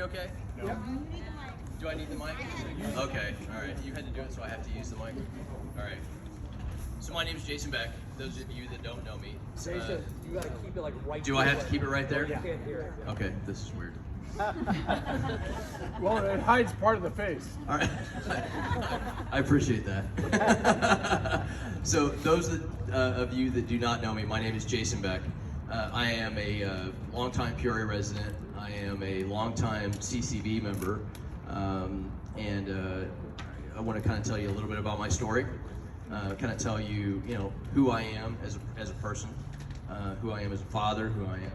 me okay? No. Yep. Do I need the mic? Okay, all right. You had to do it, so I have to use the mic. All right. So my name is Jason Beck. Those of you that don't know me. Jason, you gotta keep it like right. Do I have to keep it right there? You can't hear it. Okay, this is weird. Well, it hides part of the face. All right. I appreciate that. So those of you that do not know me, my name is Jason Beck. I am a longtime Peoria resident. I am a longtime CCV member, and I want to kind of tell you a little bit about my story. Kind of tell you, who I am as a person, who I am as a father, who I am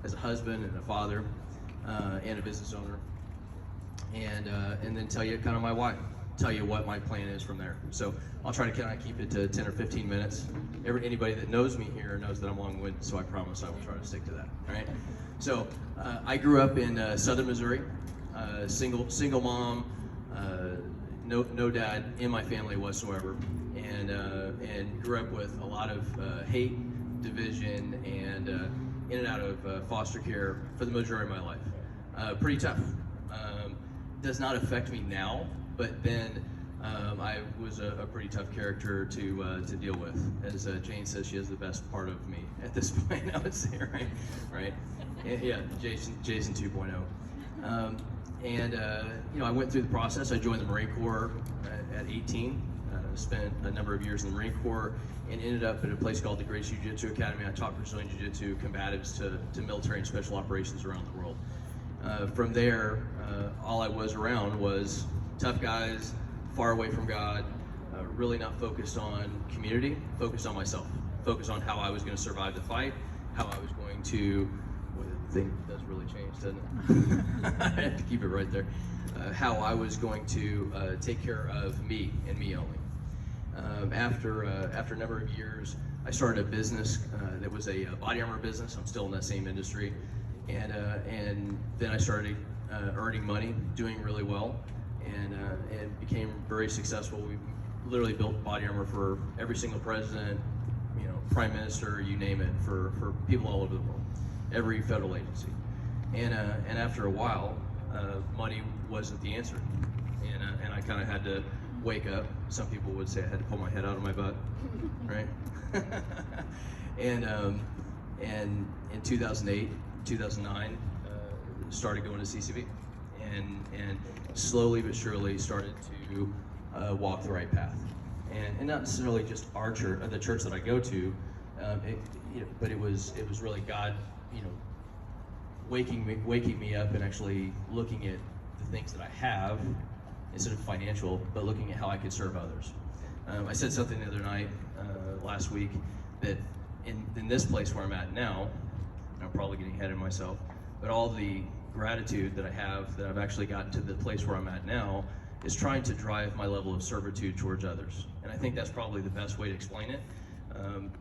as a husband and a father, and a business owner, and then tell you kind of my why. Tell you what my plan is from there. So I'll try to kind of keep it to 10 or 15 minutes. Anybody that knows me here knows that I'm long-winded, so I promise I will try to stick to that. All right. So I grew up in southern Missouri, single mom, no dad in my family whatsoever, and grew up with a lot of hate, division, and in and out of foster care for the majority of my life. Pretty tough. Does not affect me now, but then I was a pretty tough character to deal with. As Jane says, she is the best part of me at this point, I would say, right? And, yeah, Jason 2.0. I went through the process. I joined the Marine Corps at 18. Spent a number of years in the Marine Corps and ended up at a place called the Gracie Jiu-Jitsu Academy. I taught Brazilian Jiu-Jitsu combatives to military and special operations around the world. From there, all I was around was tough guys, far away from God, really not focused on community, focused on myself, focused on how I was going to survive the fight, how I was going to, well, the thing does really change, doesn't it? I have to keep it right there. How I was going to take care of me and me only. After a number of years, I started a business that was a body armor business. I'm still in that same industry. And then I started earning money, doing really well, and became very successful. We literally built body armor for every single president, prime minister, you name it, for people all over the world, every federal agency. And after a while, money wasn't the answer, and I kind of had to wake up. Some people would say I had to pull my head out of my butt, right? and in 2008, 2009, started going to CCV, and slowly but surely started to walk the right path, and not necessarily just our church, the church that I go to, but it was really God, waking me up and actually looking at the things that I have instead of financial, but looking at how I could serve others. I said something the other night, last week, that in this place where I'm at now, and I'm probably getting ahead of myself, but all the gratitude that I have, that I've actually gotten to the place where I'm at now, is trying to drive my level of servitude towards others. And I think that's probably the best way to explain it.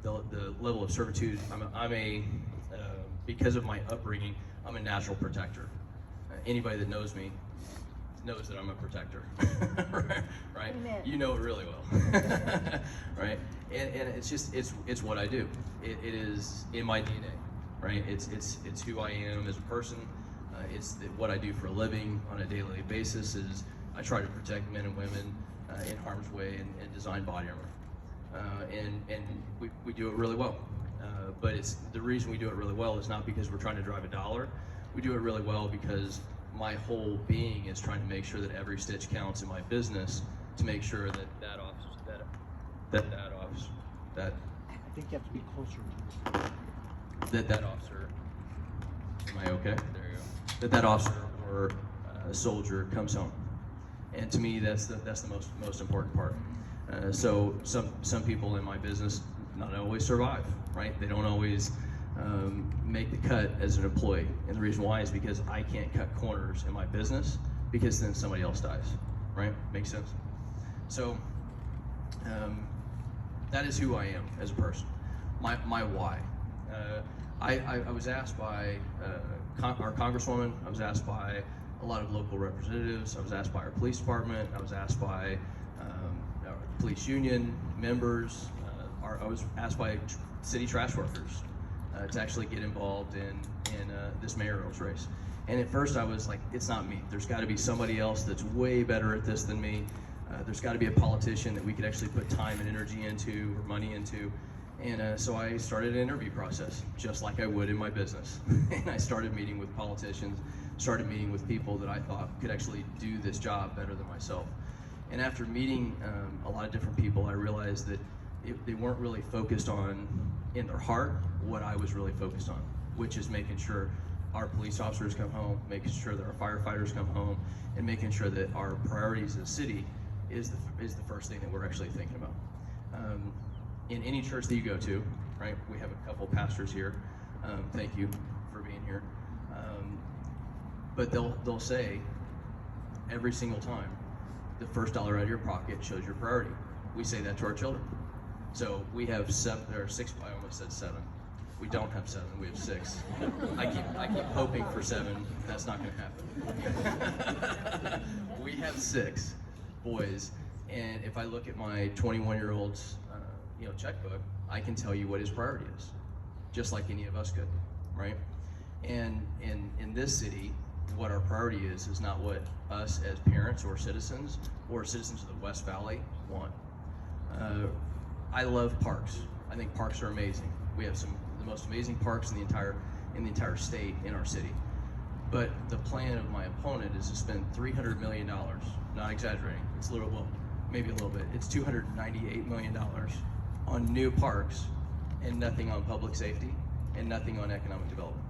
The level of servitude, because of my upbringing, I'm a natural protector. Anybody that knows me knows that I'm a protector, right? Amen. You know it really well, right? And it's what I do. It is in my DNA, right? It's who I am as a person. It's what I do for a living on a daily basis. Is I try to protect men and women in harm's way and design body armor, and we do it really well. But the reason we do it really well is not because we're trying to drive a dollar. We do it really well because my whole being is trying to make sure that every stitch counts in my business, to make sure that I think you have to be closer to that officer. Am I okay? There you go. That officer or soldier comes home, and to me, that's the most important part. So some people in my business not always survive, right? They don't always make the cut as an employee, and the reason why is because I can't cut corners in my business, because then somebody else dies, right? Makes sense? So that is who I am as a person. My why. I was asked by our congresswoman, I was asked by a lot of local representatives, I was asked by our police department, I was asked by our police union members, I was asked by city trash workers to actually get involved in this mayoral's race. And at first I was like, it's not me. There's got to be somebody else that's way better at this than me. There's got to be a politician that we could actually put time and energy into or money into. And so I started an interview process, just like I would in my business. And I started meeting with politicians, started meeting with people that I thought could actually do this job better than myself. And after meeting a lot of different people, I realized that they weren't really focused on, in their heart, what I was really focused on, which is making sure our police officers come home, making sure that our firefighters come home, and making sure that our priorities as a city is the first thing that we're actually thinking about. In any church that you go to, right, we have a couple pastors here. Thank you for being here. But they'll say every single time, the first dollar out of your pocket shows your priority. We say that to our children. So we have 7 or 6. I almost said 7. We don't have 7. We have 6. I keep hoping for 7. That's not going to happen. We have 6 boys, and if I look at my 21-year-old's checkbook, I can tell you what his priority is, just like any of us could, right? And in this city, what our priority is not what us as parents or citizens of the West Valley want. I love parks. I think parks are amazing. We have some of the most amazing parks in the entire state, in our city. But the plan of my opponent is to spend $300 million, not exaggerating, it's a little, well, maybe a little bit, it's $298 million on new parks and nothing on public safety and nothing on economic development.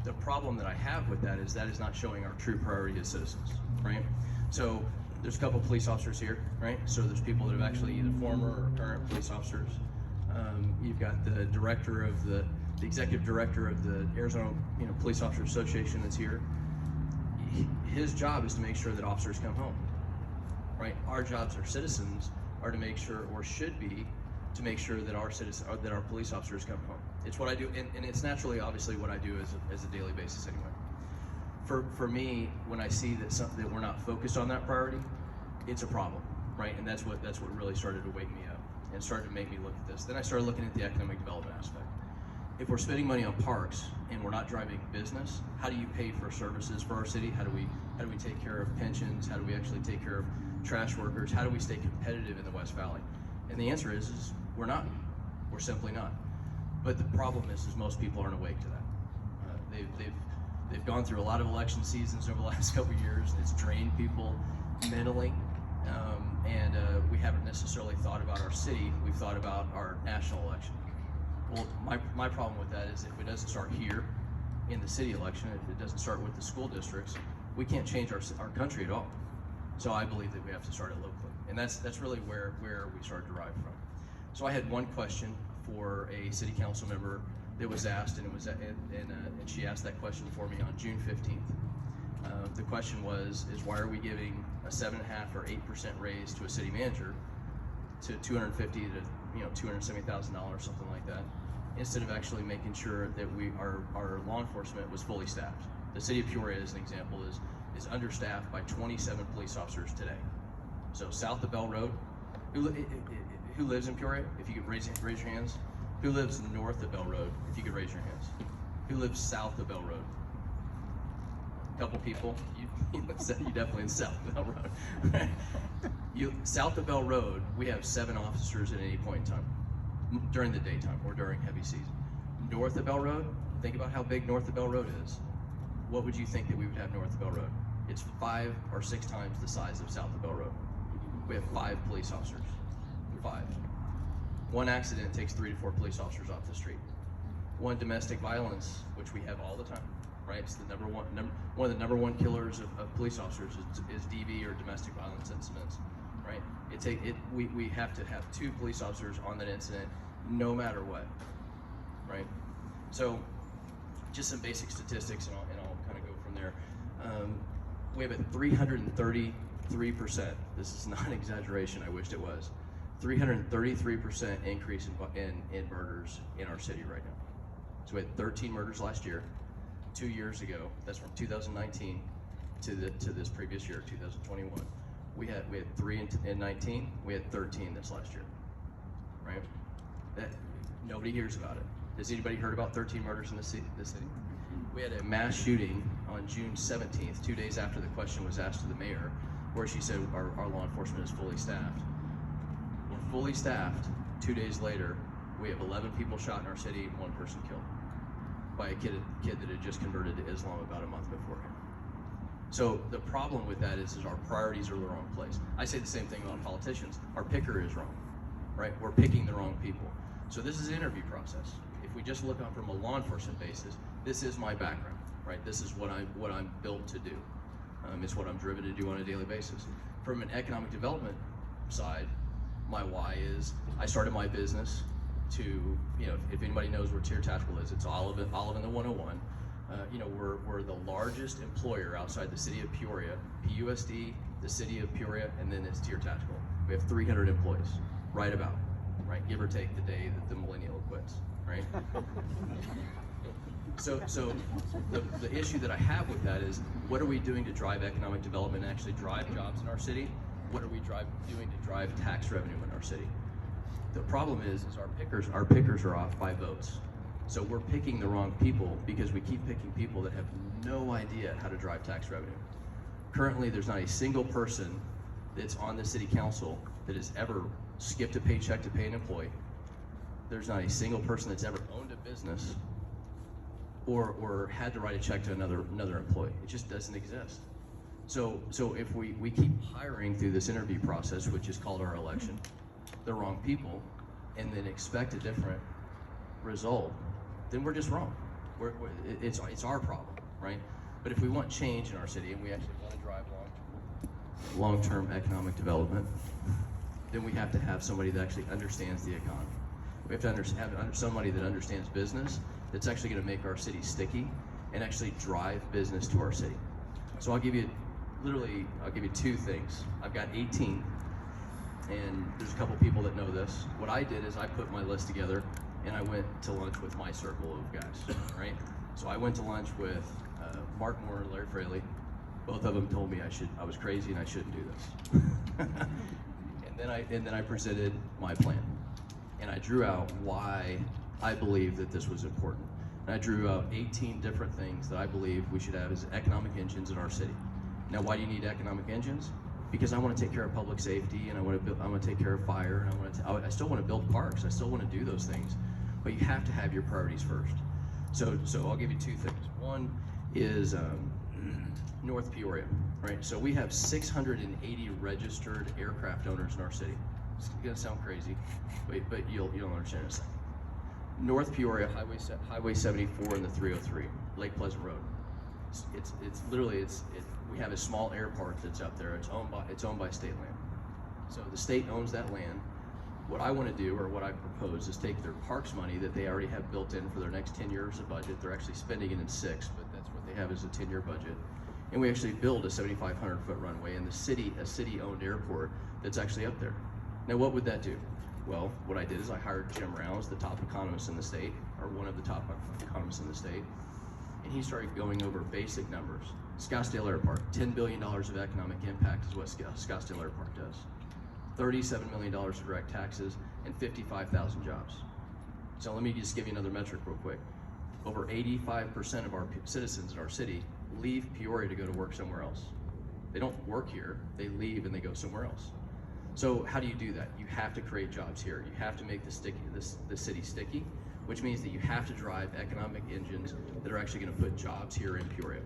The problem that I have with that is not showing our true priority as citizens, right? So there's a couple of police officers here, right? So there's people that have actually either former or current police officers. You've got the director of the executive director of the Arizona Police Officers Association that's here. His job is to make sure that officers come home, right? Our jobs as citizens are to make sure, or should be, to make sure that our police officers come home. It's what I do, and it's naturally, obviously, what I do as a daily basis anyway. For me, when I see that we're not focused on that priority, it's a problem, right? And that's what really started to wake me up and started to make me look at this. Then I started looking at the economic development aspect. If we're spending money on parks and we're not driving business, how do you pay for services for our city? How do we take care of pensions? How do we actually take care of trash workers? How do we stay competitive in the West Valley? And the answer is we're not. We're simply not. But the problem is most people aren't awake to that. They've gone through a lot of election seasons over the last couple of years, and it's drained people mentally. And we haven't necessarily thought about our city. We've thought about our national election. Well, my problem with that is if it doesn't start here in the city election, if it doesn't start with the school districts, we can't change our country at all. So I believe that we have to start it locally. And that's really where we started to derive from. So I had one question for a city council member that was asked, and she asked that question for me on June 15th. The question is why are we giving a 7.5% or 8% raise to a city manager to $250,000 to $270,000, something like that, instead of actually making sure that our law enforcement was fully staffed. The city of Peoria, as an example, is understaffed by 27 police officers today. So south of Bell Road, who lives in Peoria? If you could raise your hands. Who lives north of Bell Road? If you could raise your hands. Who lives south of Bell Road? A couple people. You definitely in south of Bell Road. South of Bell Road, we have 7 officers at any point in time, during the daytime or during heavy season. North of Bell Road, think about how big north of Bell Road is. What would you think that we would have north of Bell Road? It's 5 or 6 times the size of south of Bell Road. We have 5 police officers. 5. One accident takes 3 to 4 police officers off the street. One domestic violence, which we have all the time, right? It's the one of the number one killers of police officers is DV or domestic violence incidents, right? We have to have 2 police officers on that incident, no matter what, right? So, just some basic statistics, and I'll kind of go from there. We have a 333%. This is not an exaggeration. I wished it was. 333% increase in murders in our city right now. So we had 13 murders last year. 2 years ago, that's from 2019 to this previous year, 2021. We had 3 in 19. We had 13 this last year, right? Nobody hears about it. Has anybody heard about 13 murders in this city? We had a mass shooting on June 17th, 2 days after the question was asked to the mayor, where she said our law enforcement is fully staffed. We're fully staffed. 2 days later, we have 11 people shot in our city and 1 person killed by a kid that had just converted to Islam about a month beforehand. So the problem with that is our priorities are the wrong place. I say the same thing about politicians. Our picker is wrong, right? We're picking the wrong people. So this is an interview process. If we just look on from a law enforcement basis, this is my background, right? This is what I'm built to do. It's what I'm driven to do on a daily basis. From an economic development side, my why is I started my business to, you know, if anybody knows where Tier Tactical is, it's Olive in the 101. You know, we're the largest employer outside the city of Peoria, PUSD, the city of Peoria, and then it's Tier Tactical. We have 300 employees, right, give or take the day that the millennial quits, right? So the issue that I have with that is, what are we doing to drive economic development and actually drive jobs in our city? What are we doing to drive tax revenue in our city? The problem is our pickers are off by votes. So we're picking the wrong people because we keep picking people that have no idea how to drive tax revenue. Currently, there's not a single person that's on the city council that has ever skipped a paycheck to pay an employee. There's not a single person that's ever owned a business or had to write a check to another employee. It just doesn't exist. So if we keep hiring through this interview process, which is called our election, the wrong people, and then expect a different result, then we're just wrong. It's our problem, right? But if we want change in our city and we actually want to drive long-term economic development, then we have to have somebody that actually understands the economy. We have to have somebody that understands business, that's actually going to make our city sticky and actually drive business to our city. So I'll give you 2 things. I've got 18, and there's a couple people that know this. What I did is I put my list together and I went to lunch with my circle of guys, right? So I went to lunch with Mark Moore and Larry Fraley. Both of them told me I was crazy and I shouldn't do this. and then I presented my plan. And I drew out why I believe that this was important. And I drew out 18 different things that I believe we should have as economic engines in our city. Now, why do you need economic engines? Because I want to take care of public safety, and I want to take care of fire, and I still want to build parks. I still want to do those things, but you have to have your priorities first. So I'll give you 2 things. One is North Peoria, right? So we have 680 registered aircraft owners in our city. It's gonna sound crazy, but you'll understand in a second. North Peoria, Highway 74 and the 303, Lake Pleasant Road. We have a small airport that's up there. It's owned by state land. So the state owns that land. What I want to do, or what I propose, is take their parks money that they already have built in for their next 10 years of budget. They're actually spending it in 6, but that's what they have as a 10-year budget. And we actually build a 7,500-foot runway in a city-owned airport that's actually up there. Now, what would that do? Well, what I did is I hired Jim Rouse, the top economist in the state, or one of the top economists in the state, and he started going over basic numbers. Scottsdale Airport, $10 billion of economic impact is what Scottsdale Airport does. $37 million of direct taxes and 55,000 jobs. So let me just give you another metric real quick. Over 85% of our citizens in our city leave Peoria to go to work somewhere else. They don't work here, they leave and they go somewhere else. So how do you do that? You have to create jobs here. You have to make the city sticky, which means that you have to drive economic engines that are actually going to put jobs here in Peoria.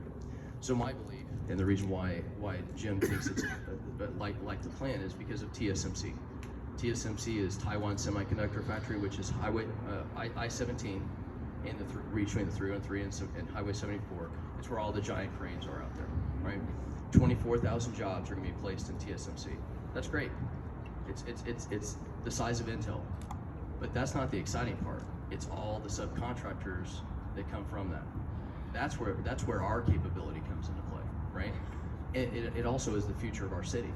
So my belief, and the reason why Jim thinks it's like the plan, is because of TSMC. TSMC is Taiwan Semiconductor Factory, which is I-17 and the reach between the 303 and Highway 74. It's where all the giant cranes are out there, right? 24,000 jobs are going to be placed in TSMC. That's great. It's the size of Intel, but that's not the exciting part. It's all the subcontractors that come from that. That's where our capability comes into play, right? It also is the future of our city.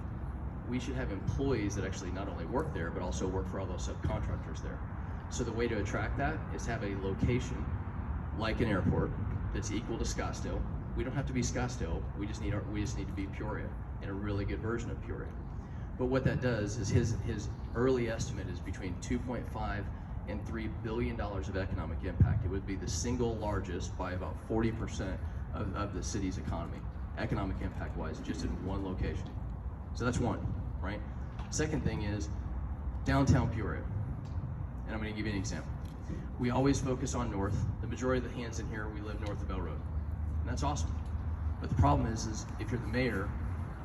We should have employees that actually not only work there, but also work for all those subcontractors there. So the way to attract that is to have a location like an airport that's equal to Scottsdale. We don't have to be Scottsdale. We just need to be Peoria, and a really good version of Peoria. But what that does is his early estimate is between 2.5 and $3 billion of economic impact. It would be the single largest by about 40% of the city's economy, economic impact wise, just in one location. So that's one, right? Second thing is downtown Peoria. And I'm gonna give you an example. We always focus on north. The majority of the hands in here, we live north of Bell Road. And that's awesome. But the problem is if you're the mayor,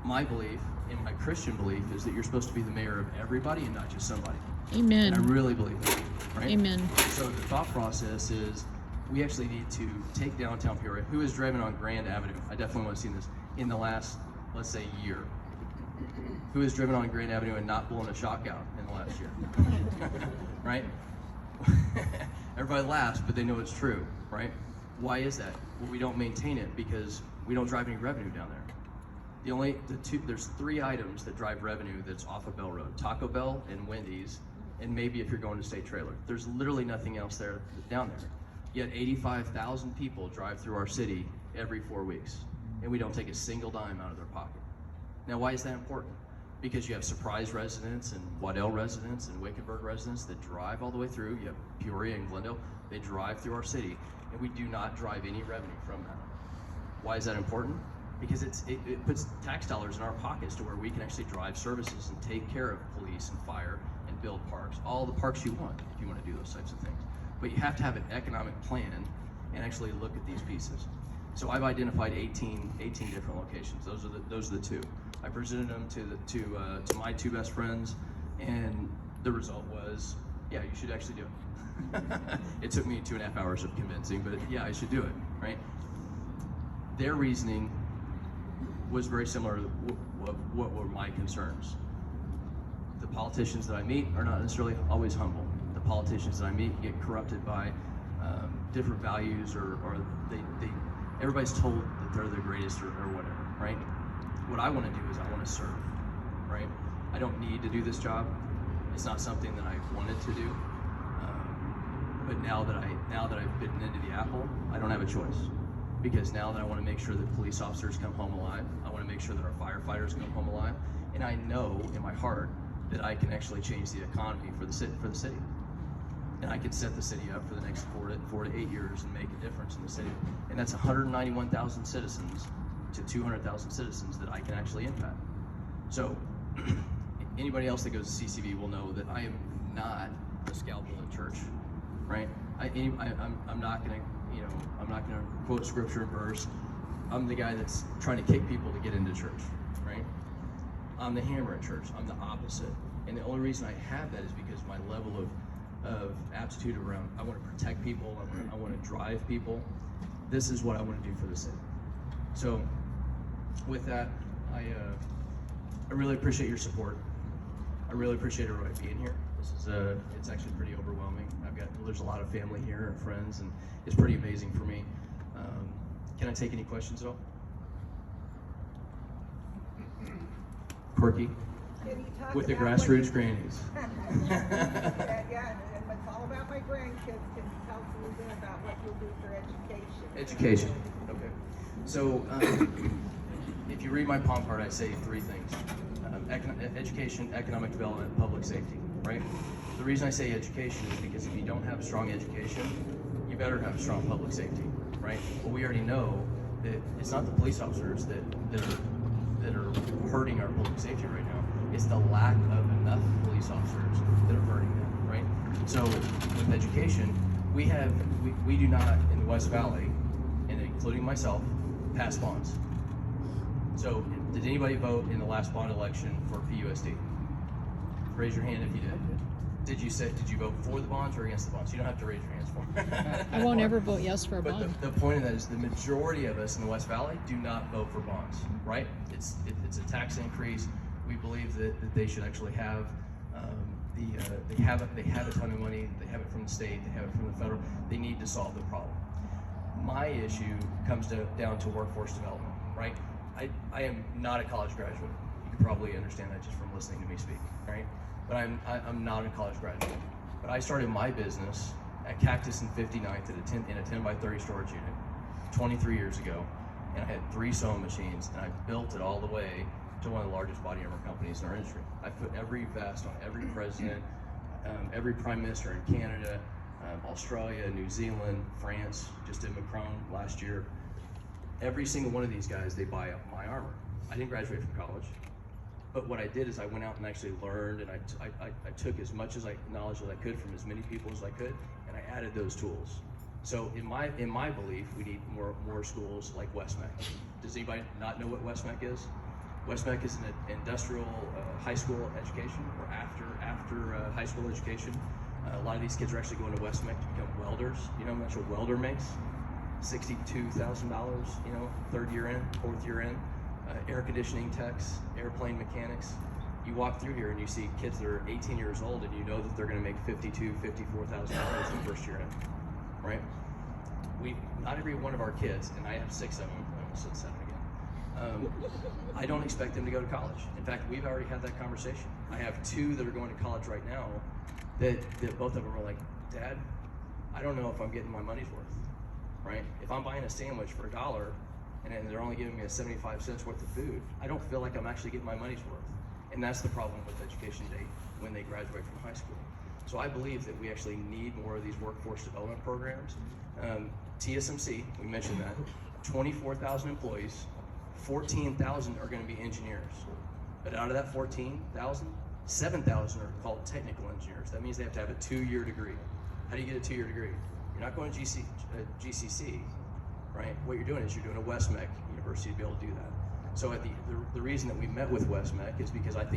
my belief and my Christian belief is that you're supposed to be the mayor of everybody and not just somebody. Amen. And I really believe that, right? Amen. So the thought process is we actually need to take downtown Peoria. Who has driven on Grand Avenue? I definitely want to see this in the last, let's say, year. Who has driven on Grand Avenue and not blown a shock out in the last year? Right? Everybody laughs, but they know it's true, right? Why is that? Well, we don't maintain it because we don't drive any revenue down there. There's 3 items that drive revenue that's off of Bell Road: Taco Bell and Wendy's, and maybe if you're going to State Trailer. There's literally nothing else there down there. Yet 85,000 people drive through our city every 4 weeks, and we don't take a single dime out of their pocket. Now, why is that important? Because you have Surprise residents and Waddell residents and Wickenburg residents that drive all the way through. You have Peoria and Glendale. They drive through our city, and we do not drive any revenue from that. Why is that important? Because it puts tax dollars in our pockets to where we can actually drive services and take care of police and fire and build parks, all the parks you want if you want to do those types of things. But you have to have an economic plan and actually look at these pieces. So I've identified 18 different locations. Those are the 2. I presented them to my 2 best friends, and the result was, yeah, you should actually do it. It took me 2.5 hours of convincing, but yeah, I should do it, right? Their reasoning was very similar to what were my concerns. The politicians that I meet are not necessarily always humble. The politicians that I meet get corrupted by different values, or everybody's told that they're the greatest or whatever, right? What I want to do is I want to serve, right? I don't need to do this job. It's not something that I wanted to do. But now that I've bitten into the apple, I don't have a choice. Because now that I want to make sure that police officers come home alive, I want to make sure that our firefighters come home alive, and I know in my heart that I can actually change the economy for the city. And I can set the city up for the next 4 to 8 years and make a difference in the city. And that's 191,000 citizens to 200,000 citizens that I can actually impact. So anybody else that goes to CCV will know that I am not a scalpel at church, right? I'm not gonna, I'm not gonna quote scripture and verse. I'm the guy that's trying to kick people to get into church, right? I'm the hammer at church. I'm the opposite. And the only reason I have that is because my level of aptitude around, I want to protect people, I want to drive people. This is what I want to do for the city. So with that, I really appreciate your support. I really appreciate everybody being here. This is it's actually pretty overwhelming. There's a lot of family here and friends, and it's pretty amazing for me. Can I take any questions at all? Quirky? With the grassroots grannies. Yeah, and it's all about my grandkids. Can you tell us a little bit about what you'll do for education? Education. Okay. So if you read my palm card, I say 3 things: education, economic development, public safety. Right? The reason I say education is because if you don't have strong education, you better have strong public safety. Right? Well, we already know that it's not the police officers that are hurting our public safety right now. It's the lack of enough police officers that are hurting them, right? So with education, we do not in the West Valley, and including myself, pass bonds. So did anybody vote in the last bond election for PUSD? Raise your hand if you did. Did you vote for the bonds or against the bonds? You don't have to raise your hands for it. I won't ever vote yes for a bond. But the point of that is the majority of us in the West Valley do not vote for bonds, right? It's a tax increase. We believe that they should actually have they have a ton of money. They have it from the state. They have it from the federal. They need to solve the problem. My issue comes down to workforce development, right? I am not a college graduate. You can probably understand that just from listening to me speak, right? But I'm not a college graduate. But I started my business at Cactus and 59th in a 10 by 30 storage unit 23 years ago, and I had 3 sewing machines, and I built it all the way to one of the largest body armor companies in our industry. I put every vest on every president. every prime minister in Canada, Australia, New Zealand, France, just did Macron last year. Every single one of these guys, they buy my armor. I didn't graduate from college, but what I did is I went out and actually learned, and I took as much knowledge as I could from as many people as I could, and I added those tools. So in my belief, we need more schools like Westmec. Does anybody not know what Westmec is? Westmec is an industrial high school education, or after high school education. A lot of these kids are actually going to Westmec to become welders. You know how much a welder makes? $62,000, you know, third year in, fourth year in. Air conditioning techs, airplane mechanics. You walk through here and you see kids that are 18 years old, and you know that they're going to make $52,000, $54,000 the first year in, right? Not every one of our kids, and I have 6 of them. I almost said 7 again. I don't expect them to go to college. In fact, we've already had that conversation. I have 2 that are going to college right now that both of them are like, Dad, I don't know if I'm getting my money's worth, right? If I'm buying a sandwich for $1 and they're only giving me a 75 cents worth of food, I don't feel like I'm actually getting my money's worth. And that's the problem with education day when they graduate from high school. So I believe that we actually need more of these workforce development programs. TSMC, we mentioned that, 24,000 employees, 14,000 are going to be engineers. But out of that 14,000, 7,000 are called technical engineers. That means they have to have a 2-year degree. How do you get a 2-year degree? You're not going to GCC, right? What you're doing is you're doing a Westmec university to be able to do that. So the reason that we met with Westmec is because I think